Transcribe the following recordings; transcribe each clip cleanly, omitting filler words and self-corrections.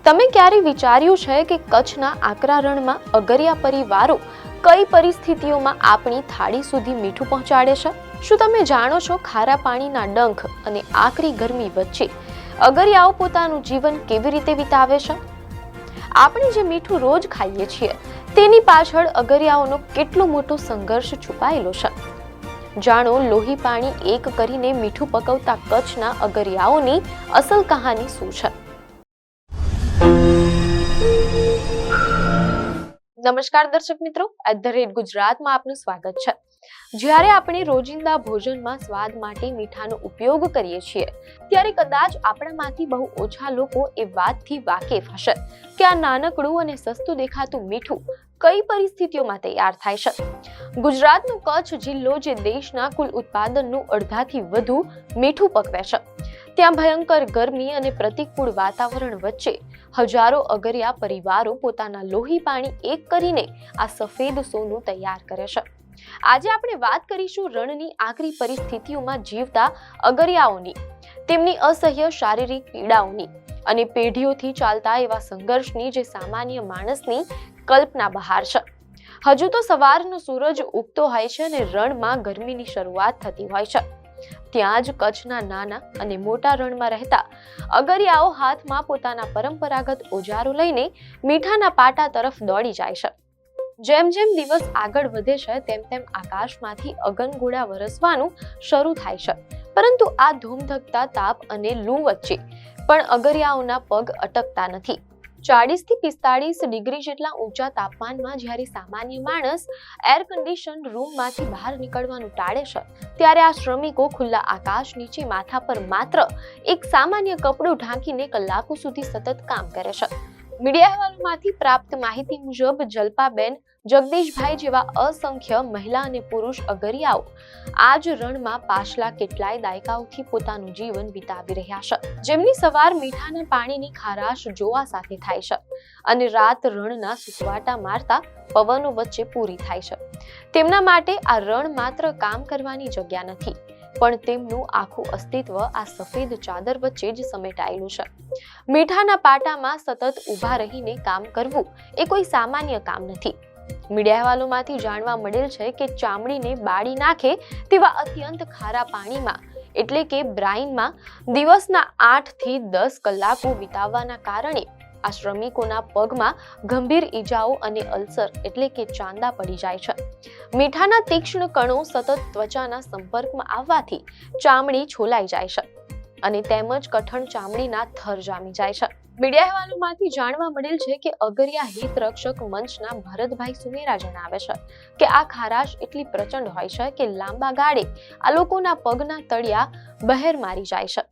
તમે ક્યારે વિચાર્યું છે કે કચ્છના આકરા રણમાં અગરિયા પરિવારો કઈ પરિસ્થિતિઓમાં આપણી થાળી સુધી મીઠું પહોંચાડે છે? શું તમે જાણો છો ખારા પાણીના ડંખ અને આકરી ગરમી વચ્ચે અગરિયાઓ પોતાનું જીવન કેવી રીતે વિતાવે છે? આપણે જે મીઠું રોજ ખાઈએ છીએ તેની પાછળ અગરિયાઓનો કેટલો મોટો સંઘર્ષ છુપાયેલો છે. જાણો લોહી પાણી એક કરીને મીઠું પકવતા કચ્છના અગરિયાઓની અસલ કહાની શું છે. નમસ્કાર દર્શક મિત્રો, @ગુજરાતમાં આપનું સ્વાગત છે. જ્યારે આપણે રોજિંદા ભોજનમાં સ્વાદ માટે મીઠાનો ઉપયોગ કરીએ છીએ ત્યારે કદાચ આપણામાંથી બહુ ઓછા લોકો એ વાતથી વાકેફ હશે કે આ નાનકડું અને સસ્તું દેખાતું મીઠું કઈ પરિસ્થિતિઓમાં તૈયાર થાય છે. ગુજરાતનો કચ્છ જિલ્લો જે દેશના કુલ ઉત્પાદનનું અડધાથી વધુ મીઠું પકવે છે, ત્યાં ભયંકર ગરમી અને પ્રતિકૂળ વાતાવરણ વચ્ચે હજારો અગરિયા પરિવારો પોતાના લોહી પાણી એક કરીને આ સફેદ સોનું તૈયાર કરે છે. આજે આપણે વાત કરીશું રણની આકરી પરિસ્થિતિઓમાં જીવતા અગરિયાઓની, તેમની અસહ્ય શારીરિક પીડાઓની અને પેઢીઓથી ચાલતા એવા સંઘર્ષની જે સામાન્ય માણસની કલ્પના બહાર છે. હજુ તો સવારનો સૂરજ ઉગતો હોય છે અને રણમાં ગરમીની શરૂઆત થતી હોય છે. ત્યાં જ કચ્છના નાના અને મોટા રણમાં રહેતા અગરિયાઓ હાથમાં પોતાના પરંપરાગત ઓજારો લઈને મીઠાના પાટા તરફ દોડી જાય છે. જેમ જેમ દિવસ આગળ વધે છે તેમ તેમ આકાશમાંથી અગનગોળા વરસવાનું શરૂ થાય છે, પરંતુ આ ધૂમધકતા તાપ અને લૂ વચ્ચે પણ અગરિયાઓના પગ અટકતા નથી. 40 થી 45 ડિગ્રી જેટલા ઊંચા તાપમાનમાં જ્યારે સામાન્ય માણસ એર કન્ડિશન રૂમમાંથી બહાર નીકળવાનું ટાળે છે, ત્યારે આ શ્રમિકો ખુલ્લા આકાશ નીચે માથા પર માત્ર એક સામાન્ય કપડું ઢાંકીને કલાકો સુધી સતત કામ કરે છે. મીડિયા અહેવાલોમાંથી પ્રાપ્ત માહિતી મુજબ જલપાબેન, જગદીશભાઈ જેવા અસંખ્ય મહિલા અને પુરુષ અગરિયાઓ આ જ રણમાં પાછલા કેટલાય દાયકાઓથી પોતાનું જીવન વિતાવી રહ્યા છે, જેમની સવાર મીઠાના પાણીની ખારાશ જોવા સાથે થાય છે અને રાત રણના સુસવાટા મારતા પવનો વચ્ચે પૂરી થાય છે. તેમના માટે આ રણ માત્ર કામ કરવાની જગ્યા નથી, પણ તેમનું આખું અસ્તિત્વ આ સફેદ ચાદર વચ્ચે જ સમેટાયેલું છે. મીઠાના પાટામાં સતત ઊભા રહીને કામ કરવું એ કોઈ સામાન્ય કામ નથી. મીડિયા અહેવાલોમાંથી જાણવા મળેલ છે કે ચામડીને બાળી નાખે તેવા અત્યંત ખારા પાણીમાં એટલે કે બ્રાઇનમાં દિવસના 8 થી 10 કલાકો વિતાવવાના કારણે આ શ્રમિકોના પગમાં ગંભીર ઈજાઓ અને અલ્સર એટલે કે ચાંદા પડી જાય છે. મીઠાના તીક્ષ્ણ કણો સતત ત્વચાના સંપર્કમાં આવવાથી ચામડી છોલાઈ જાય છે અને તેમજ કઠણ ચામડીના થર જામી જાય છે. મીડિયા અહેવાલોમાંથી જાણવા મળેલ છે કે અગરિયા હિત રક્ષક મંચના ભરતભાઈ સુમેરા જણાવે છે કે આ ખારાશ એટલી પ્રચંડ હોય છે કે લાંબા ગાળે આ લોકોના પગના તળિયા બહેર મારી જાય છે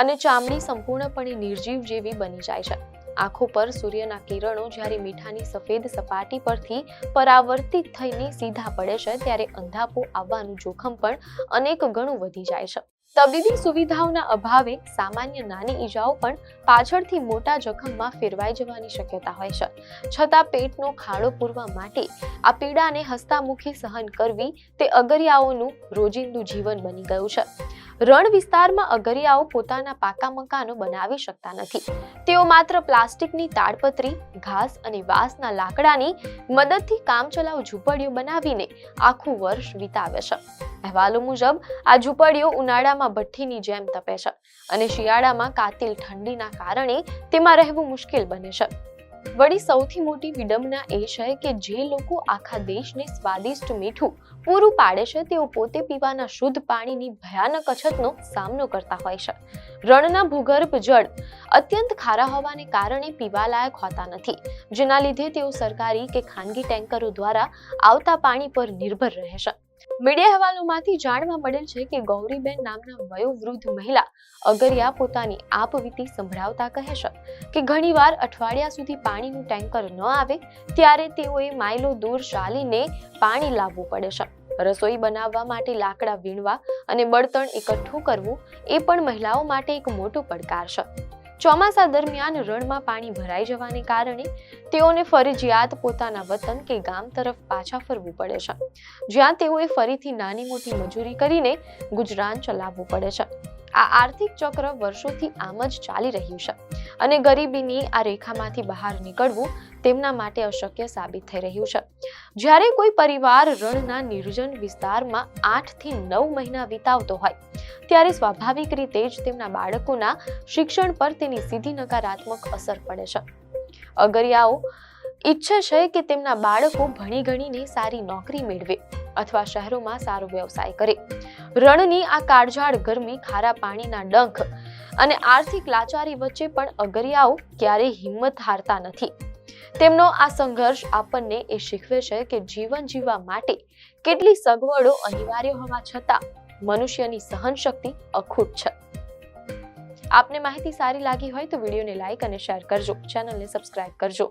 અને ચામડી સંપૂર્ણપણે નિર્જીવ જેવી બની જાય છે. આંખો પર સૂર્યના કિરણો જ્યારે મીઠાની સફેદ સપાટી પરથી પરાવર્તિત થઈને સીધા પડે છે ત્યારે અંધાપો આવવાનું જોખમ પણ અનેક ગણું વધી જાય છે. તબીબી સુવિધાઓના અભાવે સામાન્ય નાની ઈજાઓ પણ પાછળથી મોટા જખમમાં ફેરવાઈ જવાની શક્યતા હોય છે. છતાં પેટનો ખાડો પૂરવા માટે આ પીડાને હસતામુખી સહન કરવી તે અગરિયાઓનું રોજિંદુ જીવન બની ગયું છે. રણ વિસ્તારમાં અગરિયાઓ પોતાના પાકા મકાનો બનાવી શકતા નથી. તેઓ માત્ર પ્લાસ્ટિકની તાડપત્રી, ઘાસ અને વાંસના લાકડાની મદદથી કામચલાઉ ઝૂંપડીઓ બનાવીને આખું વર્ષ વિતાવે છે. અહેવાલો મુજબ આ ઝૂંપડીઓ ઉનાળામાં ભઠ્ઠીની જેમ તપે છે અને શિયાળામાં કાતિલ ઠંડીના કારણે તેમાં રહેવું મુશ્કેલ બને છે. વળી સૌથી મોટી વિડંબના એ છે કે જે લોકો આખા દેશને સ્વાદિષ્ટ મીઠું પૂરું પાડે છે તેઓ પોતે પીવાના શુદ્ધ પાણીની ભયાનક અછતનો સામનો કરતા હોય છે. રણના ભૂગર્ભ જળ અત્યંત ખારા હોવાને કારણે પીવાલાયક હોતા નથી, જેના લીધે તેઓ સરકારી કે ખાનગી ટેન્કરો દ્વારા આવતા પાણી પર નિર્ભર રહે છે. મીડિયા અહેવાલોમાંથી જાણવા મળેલ છે કે ગૌરીબેન નામના વયોવૃદ્ધ મહિલા અગરિયા પોતાની આપવીતી સંભળાવતા કહે છે કે ઘણીવાર અઠવાડિયા સુધી પાણીનું ટેન્કર ન આવે ત્યારે તેઓએ માઇલો દૂર ચાલીને પાણી લાવવું પડે છે. રસોઈ બનાવવા માટે લાકડા વીણવા અને બળતણ એકઠું કરવું એ પણ મહિલાઓ માટે એક મોટો પડકાર છે. ચોમાસા દરમિયાન રણમાં પાણી ભરાઈ જવાને કારણે તેઓને ફરજિયાત પોતાના વતન કે ગામ તરફ પાછા ફરવું પડે છે, જ્યાં તેઓએ ફરીથી નાની મોટી મજૂરી કરીને ગુજરાન ચલાવવું પડે છે. આ આર્થિક ચક્ર વર્ષોથી આમ જ ચાલી રહ્યું છે અને ગરીબીની આ રેખામાંથી બહાર નીકળવું તેમના માટે અશક્ય સાબિત થઈ રહ્યું છે. જ્યારે કોઈ પરિવાર રણના નિર્જન વિસ્તારમાં 8 થી 9 મહિના વિતાવતો હોય ત્યારે સ્વાભાવિક રીતે જ તેમના બાળકોના શિક્ષણ પર તેની સીધી નકારાત્મક અસર પડે છે. અગરિયાઓ ઈચ્છે છે કે તેમના બાળકો ભણી ગણીને સારી નોકરી મેળવે અથવા શહેરોમાં સારો વ્યવસાય કરે. રણની આ કાળઝાળ ગરમી, ખારા પાણીના ડંખ અને આર્થિક લાચારી વચ્ચે પણ અગરિયાઓ ક્યારેય હિંમત હારતા નથી. તેમનો આ સંઘર્ષ આપણને એ શીખવે છે કે જીવન જીવવા માટે કેટલી સગવડો અનિવાર્ય હોવા છતાં મનુષ્યની સહનશક્તિ અખૂટ છે. આપને માહિતી સારી લાગી હોય તો વિડીયોને લાઈક અને શેર કરજો, ચેનલને સબસ્ક્રાઇબ કરજો.